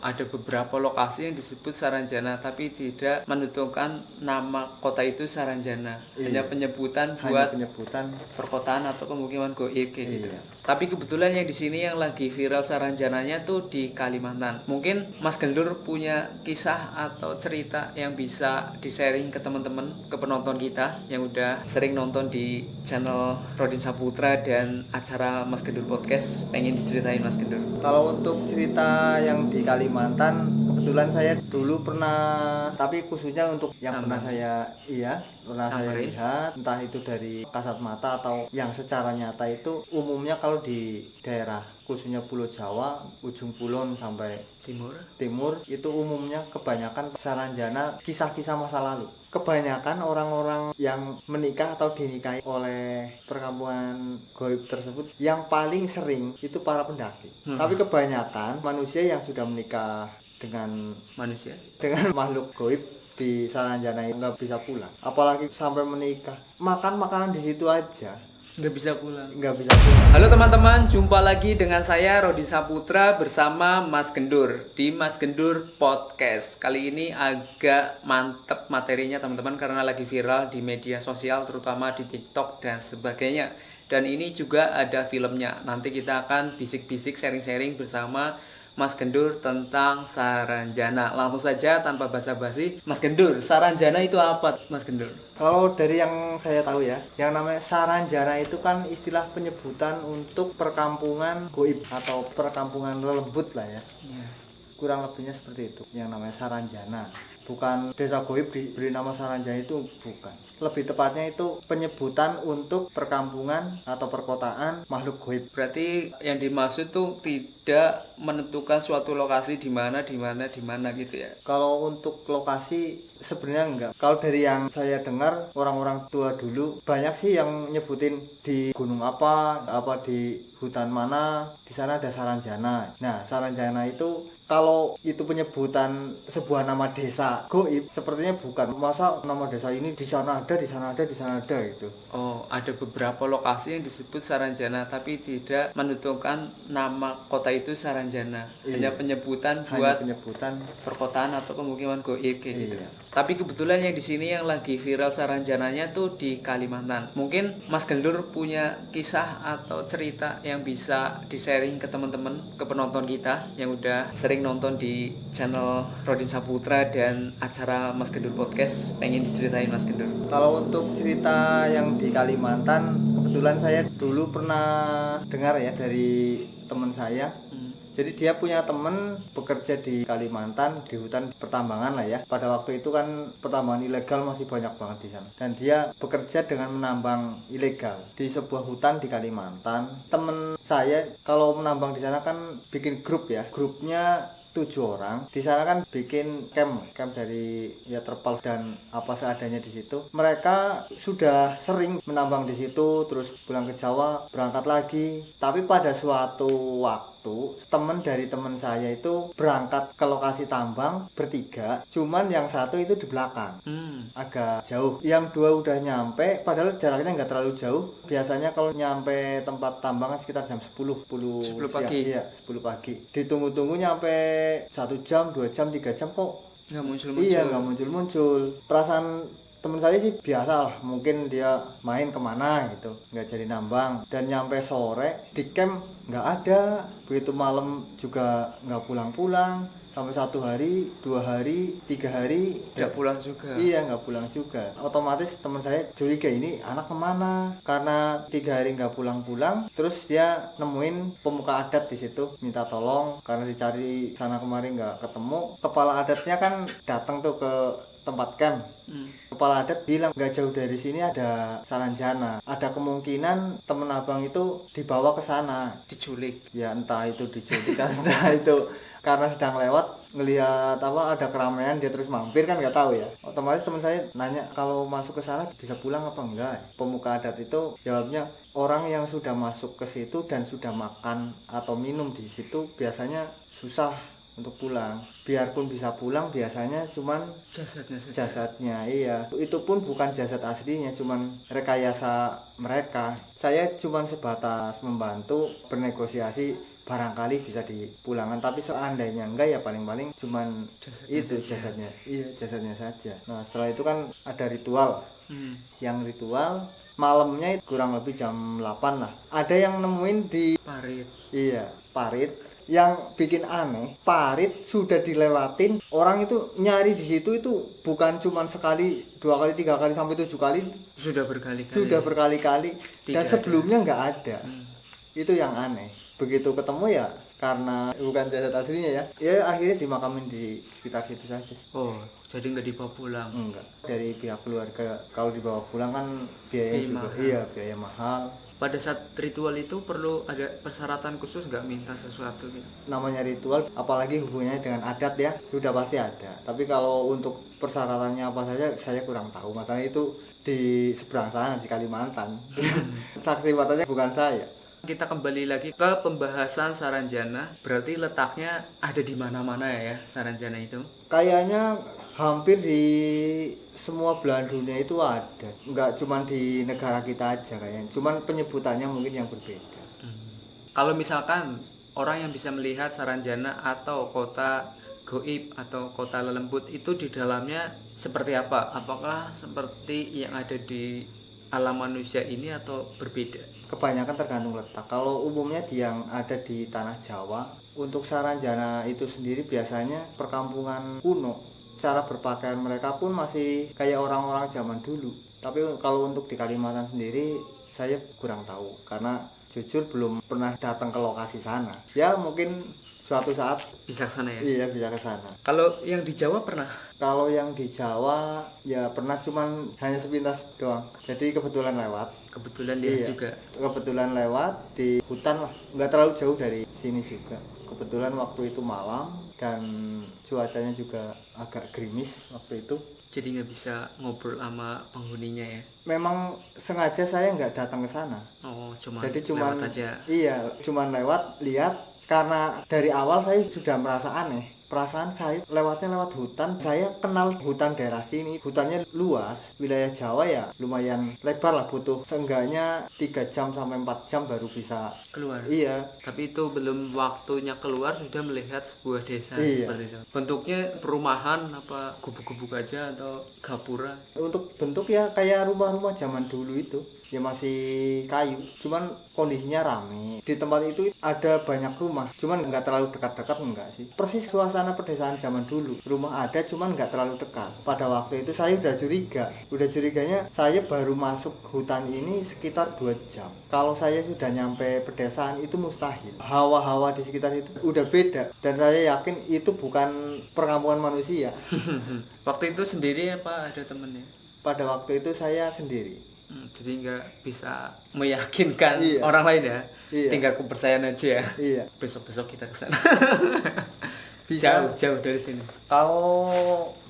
Ada beberapa lokasi yang disebut Saranjana tapi tidak menentukan nama kota itu Saranjana. Hanya penyebutan buat perkotaan atau pemukiman goib kayak gitu. Tapi kebetulan yang di sini yang lagi viral Saranjananya tuh di Kalimantan. Mungkin Mas Gendur punya kisah atau cerita yang bisa di-sharing ke teman-teman, ke penonton kita yang udah sering nonton di channel Rodin Saputra dan acara Mas Gendur Podcast. Pengen diceritain Mas Gendur. Kalau untuk cerita yang di Kalimantan, kebetulan saya dulu pernah, tapi khususnya untuk yang pernah saya lihat, entah itu dari kasat mata atau yang secara nyata, itu umumnya kalau di daerah khususnya Pulau Jawa, ujung kulon sampai timur itu umumnya kebanyakan Saranjana kisah-kisah masa lalu. Kebanyakan orang-orang yang menikah atau dinikahi oleh perkampungan goib tersebut yang paling sering itu para pendaki. Tapi kebanyakan manusia yang sudah menikah dengan makhluk goib di Saranjana itu nggak bisa pulang. Apalagi sampai menikah, makan makanan di situ aja. Nggak bisa pulang. Halo teman-teman, jumpa lagi dengan saya Rodin Saputra bersama Mas Gendur di Mas Gendur Podcast. Kali ini agak mantep materinya teman-teman karena lagi viral di media sosial, terutama di TikTok dan sebagainya. Dan ini juga ada filmnya. Nanti kita akan bisik-bisik sharing-sharing bersama Mas Gendur tentang Saranjana. Langsung saja tanpa basa-basi, Mas Gendur, Saranjana itu apa Mas Gendur? Kalau dari yang saya tahu ya, yang namanya Saranjana itu kan istilah penyebutan untuk perkampungan goib atau perkampungan lelembut lah ya. Kurang lebihnya seperti itu yang namanya Saranjana. Bukan desa goib diberi nama Saranjana, itu bukan. Lebih tepatnya itu penyebutan untuk perkampungan atau perkotaan makhluk goib. Berarti yang dimaksud tuh tidak menentukan suatu lokasi di mana gitu ya. Kalau untuk lokasi sebenarnya enggak. Kalau dari yang saya dengar orang-orang tua dulu banyak sih yang nyebutin di gunung apa di hutan mana, di sana ada Saranjana. Nah, Saranjana itu kalau itu penyebutan sebuah nama desa goib, sepertinya bukan. Masa nama desa ini di sana ada, di sana ada, di sana ada gitu. Oh, ada beberapa lokasi yang disebut Saranjana tapi tidak menentukan nama kota itu Saranjana. Hanya penyebutan buat perkotaan atau pemukiman goib kayak gitu. Tapi kebetulan yang di sini yang lagi viral Saranjananya tuh di Kalimantan. Mungkin Mas Gendur punya kisah atau cerita yang bisa di-sharing ke teman-teman, ke penonton kita yang udah sering nonton di channel Rodin Saputra dan acara Mas Gendur Podcast. Pengen diceritain Mas Gendur. Kalau untuk cerita yang di Kalimantan, kebetulan saya dulu pernah dengar ya dari teman saya. Jadi dia punya teman bekerja di Kalimantan, di hutan pertambangan lah ya. Pada waktu itu kan pertambangan ilegal masih banyak banget di sana. Dan dia bekerja dengan menambang ilegal di sebuah hutan di Kalimantan. Teman saya kalau menambang di sana kan bikin grup ya. Grupnya 7 orang. Di sana kan bikin camp dari ya terpal dan apa seadanya di situ. Mereka sudah sering menambang di situ, terus pulang ke Jawa, berangkat lagi. Tapi pada suatu waktu teman dari teman saya itu berangkat ke lokasi tambang bertiga, cuman yang satu itu di belakang, agak jauh. Yang dua udah nyampe, padahal jaraknya nggak terlalu jauh. Biasanya kalau nyampe tempat tambangan sekitar jam 10 pagi. Iya, 10 pagi. Ditunggu-tunggu nyampe 1 jam, 2 jam, 3 jam kok nggak muncul-muncul. Iya, nggak muncul-muncul. Perasaan teman saya sih biasa lah, mungkin dia main kemana gitu, nggak jadi nambang. Dan nyampe sore di camp nggak ada, begitu malam juga nggak pulang-pulang, sampai 1 hari, 2 hari, 3 hari nggak pulang juga. Iya, nggak pulang juga. Otomatis teman saya curiga, ini anak kemana, karena 3 hari nggak pulang-pulang. Terus dia nemuin pemuka adat di situ, minta tolong karena dicari sana kemari nggak ketemu. Kepala adatnya kan datang tuh ke tempat camp. Kepala adat bilang nggak jauh dari sini ada Saranjana. Ada kemungkinan temen abang itu dibawa ke sana, diculik. Ya entah itu diculik entah itu karena sedang lewat ngelihat ada keramaian dia terus mampir, kan nggak tahu ya. Otomatis teman saya nanya kalau masuk ke sana bisa pulang apa enggak. Pemuka adat itu jawabnya orang yang sudah masuk ke situ dan sudah makan atau minum di situ biasanya susah untuk pulang. Biarpun bisa pulang biasanya cuman jasadnya. Iya, itu pun bukan jasad aslinya, cuman rekayasa mereka. Saya cuman sebatas membantu bernegosiasi barangkali bisa dipulangkan, tapi seandainya enggak ya paling-paling cuman jasadnya. Iya, jasadnya saja. Nah setelah itu kan ada ritual. Siang ritual, malamnya kurang lebih jam 8 lah, ada yang nemuin di parit. Iya, parit. Yang bikin aneh, parit sudah dilewatin, orang itu nyari di situ itu bukan cuman sekali, 2 kali, 3 kali, sampai 7 kali. Sudah berkali-kali. Sudah berkali-kali. Dan sebelumnya nggak ada. Itu yang aneh. Begitu ketemu ya, karena bukan jasad aslinya ya akhirnya dimakamin di sekitar situ saja. Oh, jadi nggak dibawa pulang? Enggak. Dari pihak keluarga, kalau dibawa pulang kan biayanya juga mahal. Iya, biaya mahal. Pada saat ritual itu perlu ada persyaratan khusus nggak, minta sesuatu gitu? Namanya ritual, apalagi hubungannya dengan adat ya, sudah pasti ada. Tapi kalau untuk persyaratannya apa saja, saya kurang tahu. Masalahnya itu di seberang sana, di Kalimantan. Saksi matanya bukan saya. Kita kembali lagi ke pembahasan Saranjana. Berarti letaknya ada di mana-mana ya Saranjana itu? Kayaknya hampir di semua belahan dunia itu ada, nggak cuma di negara kita aja kayaknya, cuman penyebutannya mungkin yang berbeda. Kalau misalkan orang yang bisa melihat Saranjana atau kota goib atau kota lelembut itu di dalamnya seperti apa? Apakah seperti yang ada di alam manusia ini atau berbeda? Kebanyakan tergantung letak. Kalau umumnya yang ada di tanah Jawa, untuk Saranjana itu sendiri biasanya perkampungan kuno. Cara berpakaian mereka pun masih kayak orang-orang zaman dulu. Tapi kalau untuk di Kalimantan sendiri saya kurang tahu, karena jujur belum pernah datang ke lokasi sana. Ya mungkin suatu saat bisa ke sana ya? Iya, bisa ke sana. Kalau yang di Jawa pernah? Kalau yang di Jawa ya pernah, cuman hanya sepintas doang. Jadi kebetulan lewat. Kebetulan lihat juga. Kebetulan lewat di hutan lah, nggak terlalu jauh dari sini juga. Kebetulan waktu itu malam dan cuacanya juga agak gerimis waktu itu. Jadi nggak bisa ngobrol sama penghuninya ya? Memang sengaja saya nggak datang ke sana. Oh, cuman lewat aja. Iya, cuman lewat lihat, karena dari awal saya sudah merasa aneh. Perasaan saya lewatnya lewat hutan, saya kenal hutan daerah sini, hutannya luas, wilayah Jawa ya lumayan lebar lah, butuh seenggaknya 3 jam sampai 4 jam baru bisa keluar. Iya. Tapi itu belum waktunya keluar sudah melihat sebuah desa. Iya. Seperti itu. Bentuknya perumahan apa gubuk-gubuk aja atau gapura? Untuk bentuk ya kayak rumah-rumah zaman dulu itu. Ya masih kayu, cuman kondisinya rame. Di tempat itu ada banyak rumah, cuman nggak terlalu dekat-dekat, enggak sih. Persis suasana pedesaan zaman dulu. Rumah ada, cuman nggak terlalu dekat. Pada waktu itu saya udah curiga. Udah curiganya saya baru masuk hutan ini sekitar 2 jam. Kalau saya sudah nyampe pedesaan itu mustahil. Hawa-hawa di sekitar itu udah beda. Dan saya yakin itu bukan perkampungan manusia. Waktu itu sendiri apa ada temennya? Pada waktu itu saya sendiri. Jadi nggak bisa meyakinkan orang lain ya. Tinggal kepercayaan aja ya. Iya. Besok-besok kita ke sana. Bisa jauh dari sini. Kalau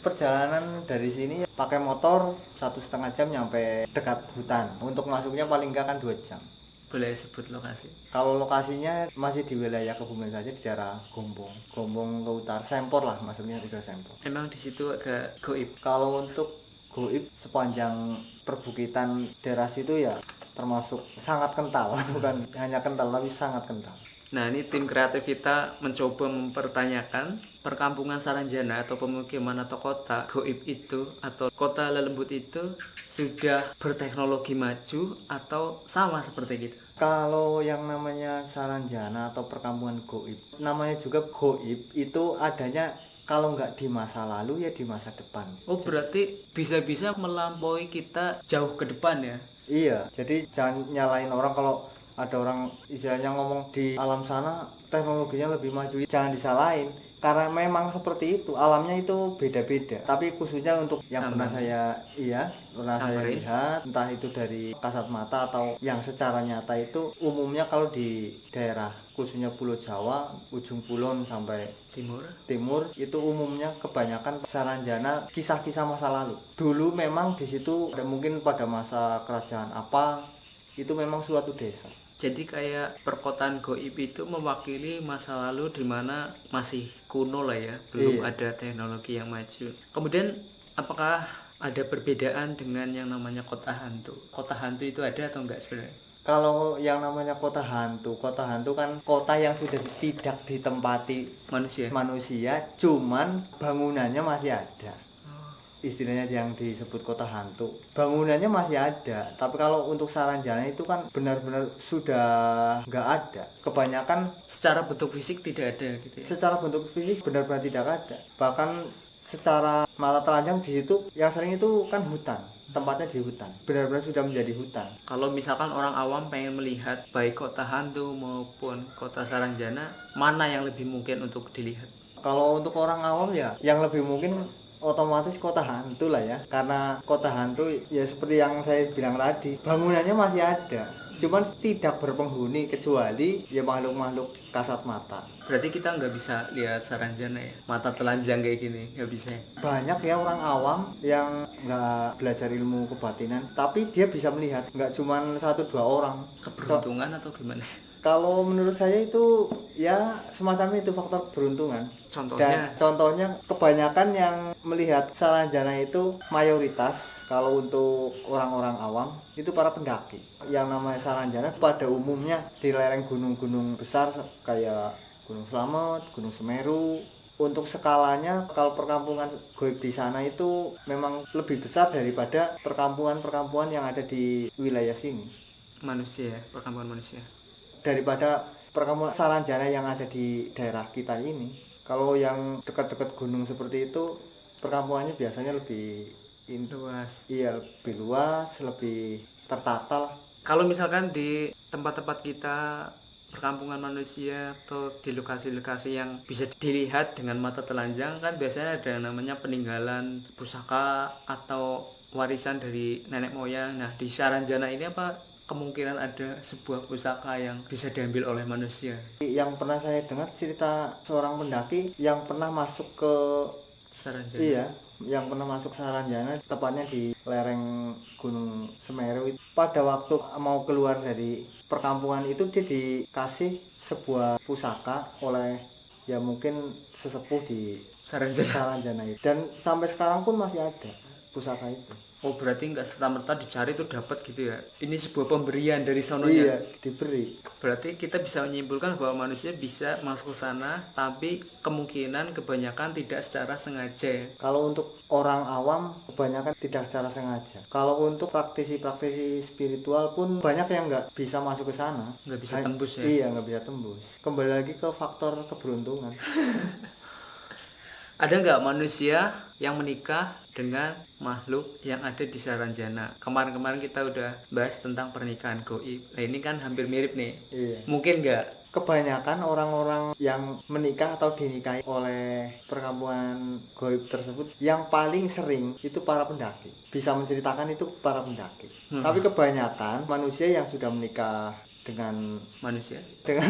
perjalanan dari sini pakai motor 1,5 jam nyampe dekat hutan. Untuk masuknya paling enggak kan 2 jam. Boleh sebut lokasi? Kalau lokasinya masih di wilayah Kebumen saja, di daerah Gombong ke utara, Sempor lah, masuknya di Sempor. Emang di situ agak goib. Kalau untuk goib sepanjang perbukitan daerah situ ya termasuk sangat kental. Bukan hanya kental tapi sangat kental. Nah, ini tim kreatif kita mencoba mempertanyakan perkampungan Saranjana atau pemukiman atau kota goib itu atau kota lelembut itu sudah berteknologi maju atau sama seperti kita. Kalau yang namanya Saranjana atau perkampungan goib, namanya juga goib, itu adanya kalau nggak di masa lalu ya di masa depan. Oh, berarti bisa-bisa melampaui kita jauh ke depan ya? Iya, jadi jangan nyalain orang kalau ada orang istilahnya ngomong di alam sana teknologinya lebih maju. Jangan disalahin, karena memang seperti itu, alamnya itu beda-beda. Tapi khususnya untuk yang pernah saya lihat, entah itu dari kasat mata atau yang secara nyata, itu umumnya kalau di daerah khususnya Pulau Jawa, ujung kulon sampai timur itu umumnya kebanyakan Saranjana kisah-kisah masa lalu. Dulu memang di situ ada mungkin pada masa kerajaan apa, itu memang suatu desa. Jadi kayak perkotaan goib itu mewakili masa lalu di mana masih kuno lah ya, belum ada teknologi yang maju. Kemudian apakah ada perbedaan dengan yang namanya kota hantu? Kota hantu itu ada atau enggak sebenarnya? Kalau yang namanya kota hantu kan kota yang sudah tidak ditempati manusia, cuman bangunannya masih ada. Istilahnya yang disebut kota hantu, bangunannya masih ada, tapi kalau untuk Saranjana itu kan benar-benar sudah nggak ada. Kebanyakan secara bentuk fisik tidak ada gitu ya. Secara bentuk fisik benar-benar tidak ada. Bahkan secara mata telanjang di situ yang sering itu kan hutan. Tempatnya di hutan, benar-benar sudah menjadi hutan. Kalau misalkan orang awam pengen melihat baik kota hantu maupun kota Saranjana, mana yang lebih mungkin untuk dilihat? Kalau untuk orang awam ya yang lebih mungkin otomatis kota hantu lah ya, karena kota hantu ya seperti yang saya bilang tadi, bangunannya masih ada, cuman tidak berpenghuni kecuali ya makhluk-makhluk kasat mata. Berarti kita nggak bisa lihat Saranjana ya, mata telanjang kayak gini nggak bisa. Banyak ya orang awam yang nggak belajar ilmu kebatinan tapi dia bisa melihat, nggak cuman 1-2 orang. Keberuntungan atau gimana? Kalau menurut saya itu ya semacam itu, faktor keberuntungan. Contohnya kebanyakan yang melihat Saranjana itu mayoritas kalau untuk orang-orang awam itu para pendaki. Yang namanya Saranjana pada umumnya di lereng gunung-gunung besar kayak Gunung Slamet, Gunung Semeru. Untuk skalanya kalau perkampungan goib di sana itu memang lebih besar daripada perkampungan-perkampungan yang ada di wilayah sini. Perkampungan manusia. Daripada perkampungan Saranjana yang ada di daerah kita ini. Kalau yang dekat-dekat gunung seperti itu perkampungannya biasanya lebih luas. Iya, lebih luas, lebih tertata lah. Kalau misalkan di tempat-tempat kita perkampungan manusia atau di lokasi-lokasi yang bisa dilihat dengan mata telanjang kan biasanya ada yang namanya peninggalan pusaka atau warisan dari nenek moyang. Nah, di Saranjana ini apa kemungkinan ada sebuah pusaka yang bisa diambil oleh manusia? Yang pernah saya dengar cerita seorang pendaki yang pernah masuk ke Saranjana. Iya, yang pernah masuk Saranjana, tepatnya di lereng Gunung Semeru. Pada waktu mau keluar dari perkampungan itu dia dikasih sebuah pusaka oleh ya mungkin sesepuh di Saranjana itu. Dan sampai sekarang pun masih ada pusaka itu. Oh, berarti nggak serta-merta dicari tuh dapat gitu ya. Ini sebuah pemberian dari sononya. Iya, diberi. Berarti kita bisa menyimpulkan bahwa manusia bisa masuk ke sana, tapi kemungkinan kebanyakan tidak secara sengaja. Kalau untuk orang awam kebanyakan tidak secara sengaja. Kalau untuk praktisi-praktisi spiritual pun banyak yang nggak bisa masuk ke sana. Nggak bisa tembus ya? Iya, nggak bisa tembus. Kembali lagi ke faktor keberuntungan. Ada nggak manusia yang menikah dengan makhluk yang ada di Saranjana? Kemarin kita udah bahas tentang pernikahan goib. Nah, ini kan hampir mirip nih. Iya. Mungkin nggak? Kebanyakan orang-orang yang menikah atau dinikahi oleh perkampungan goib tersebut yang paling sering itu para pendaki. Bisa menceritakan itu para pendaki. Tapi kebanyakan manusia yang sudah menikah dengan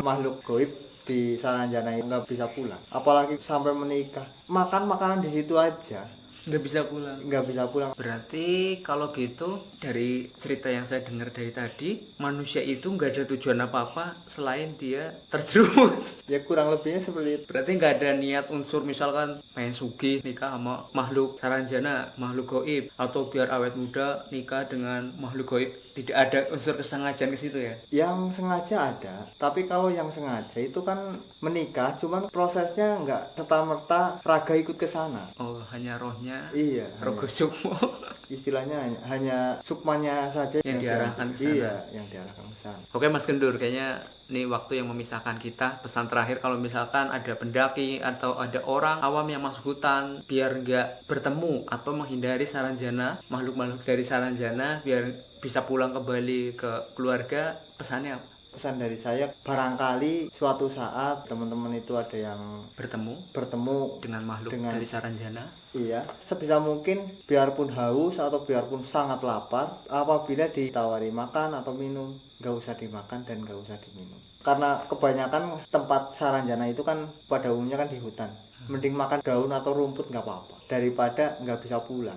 makhluk goib di Saranjana nggak bisa pulang, apalagi sampai menikah, makan makanan di situ aja nggak bisa pulang. Berarti kalau gitu dari cerita yang saya dengar dari tadi, manusia itu nggak ada tujuan apa-apa selain dia terjerumus. Ya kurang lebihnya seperti itu. Berarti nggak ada niat unsur misalkan pengen sugih nikah sama makhluk Saranjana, makhluk goib, atau biar awet muda nikah dengan makhluk goib. Tidak ada unsur kesengajaan ke situ ya? Yang sengaja ada, tapi kalau yang sengaja itu kan menikah, cuman prosesnya nggak serta-merta raga ikut ke sana. Oh, hanya rohnya. Iya. Rogo sukmo. Istilahnya hanya sukmanya saja yang diarahkan ke sana. Iya, yang diarahkan ke sana. Oke Mas Gendur, kayaknya ini waktu yang memisahkan kita. Pesan terakhir kalau misalkan ada pendaki atau ada orang awam yang masuk hutan, biar nggak bertemu atau menghindari Saranjana, makhluk-makhluk dari Saranjana, biar bisa pulang kembali ke keluarga, pesannya apa? Pesan dari saya, barangkali suatu saat teman-teman itu ada yang bertemu dengan makhluk dari Saranjana. Iya, sebisa mungkin biarpun haus atau biarpun sangat lapar, apabila ditawari makan atau minum, nggak usah dimakan dan nggak usah diminum. Karena kebanyakan tempat Saranjana itu kan pada umumnya kan di hutan. Mending makan daun atau rumput nggak apa-apa daripada nggak bisa pulang.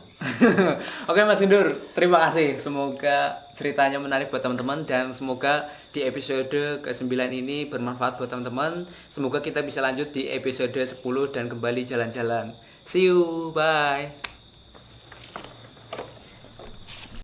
Oke Mas Gendur, terima kasih. Semoga ceritanya menarik buat teman-teman dan semoga di episode ke-9 ini bermanfaat buat teman-teman. Semoga kita bisa lanjut di episode 10 dan kembali jalan-jalan. See you, bye.